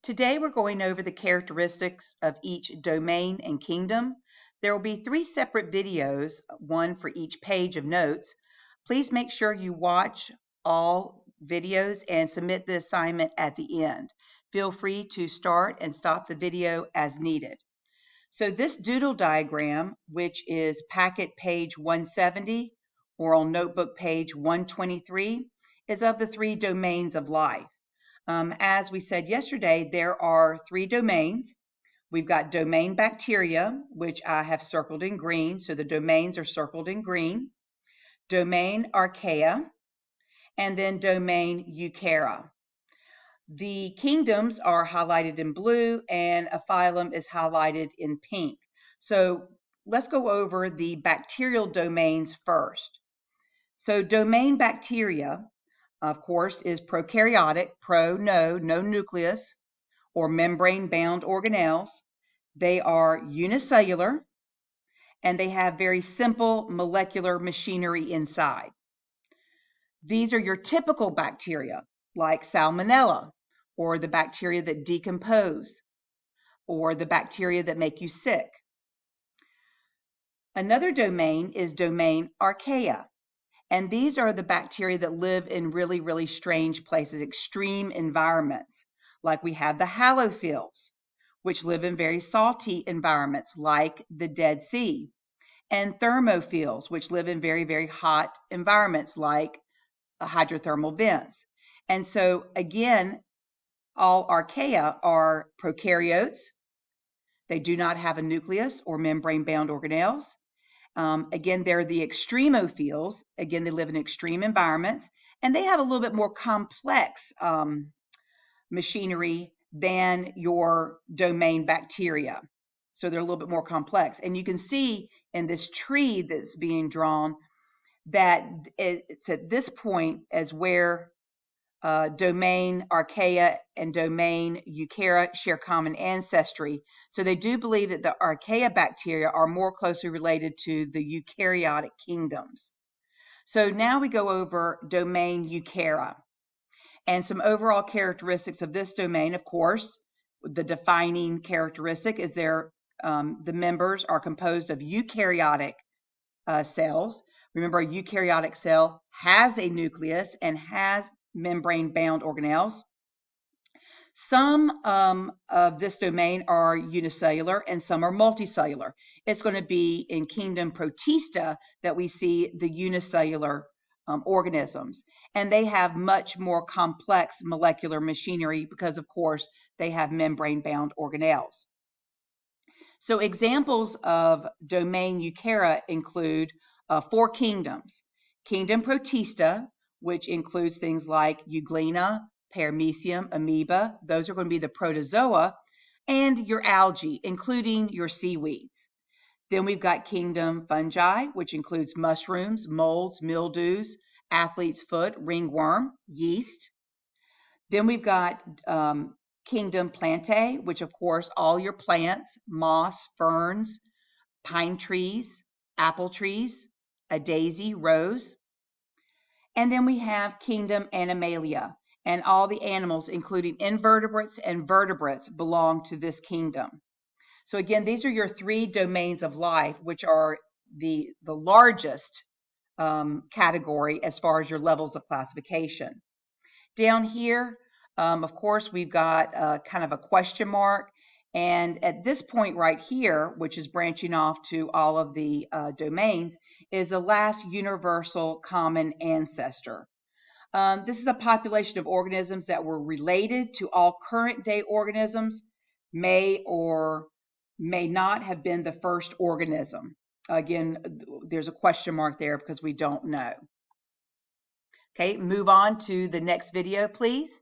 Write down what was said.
Today we're going over the characteristics of each domain and kingdom. There will be 3 separate videos, one for each page of notes. Please make sure you watch all videos and submit the assignment at the end. Feel free to start and stop the video as needed. So this doodle diagram, which is packet page 170 or on notebook page 123, is of the 3 domains of life. As we said yesterday, there are 3 domains. We've got domain bacteria, which I have circled in green, so the domains are circled in green, domain archaea, and then domain eukarya. The kingdoms are highlighted in blue and a phylum is highlighted in pink. So let's go over the bacterial domains first. So domain bacteria, of course, is prokaryotic, no nucleus, or membrane-bound organelles. They are unicellular, and they have very simple molecular machinery inside. These are your typical bacteria, like Salmonella, or the bacteria that decompose, or the bacteria that make you sick. Another domain is domain archaea. And these are the bacteria that live in really, really strange places, extreme environments. Like we have the halophils, which live in very salty environments like the Dead Sea, and thermophils, which live in very, very hot environments like hydrothermal vents. And so again, all archaea are prokaryotes. They do not have a nucleus or membrane-bound organelles. Again, they're the extremophils. Again, they live in extreme environments, and they have a little bit more complex machinery than your domain bacteria. So they're a little bit more complex. And you can see in this tree that's being drawn that it's at this point as where domain archaea and domain eukarya share common ancestry. So they do believe that the archaea bacteria are more closely related to the eukaryotic kingdoms. So now we go over domain eukarya and some overall characteristics of this domain. Of course, the defining characteristic is the members are composed of eukaryotic cells. Remember, a eukaryotic cell has a nucleus and has membrane-bound organelles. Some of this domain are unicellular and some are multicellular. It's going to be in kingdom Protista that we see the unicellular organisms, and they have much more complex molecular machinery because, of course, they have membrane-bound organelles. So examples of domain eukarya include 4 kingdoms. Kingdom Protista, which includes things like euglena, paramecium, amoeba. Those are going to be the protozoa, and your algae, including your seaweeds. Then we've got kingdom fungi, which includes mushrooms, molds, mildews, athlete's foot, ringworm, yeast. Then we've got kingdom plantae, which of course all your plants, moss, ferns, pine trees, apple trees, a daisy, rose. And then we have kingdom Animalia, and all the animals, including invertebrates and vertebrates, belong to this kingdom. So again, these are your 3 domains of life, which are the largest category as far as your levels of classification. Down here, of course, we've got kind of a question mark. And at this point right here, which is branching off to all of the domains, is the last universal common ancestor. This is a population of organisms that were related to all current day organisms, may or may not have been the first organism. Again, there's a question mark there because we don't know. Okay, move on to the next video, please.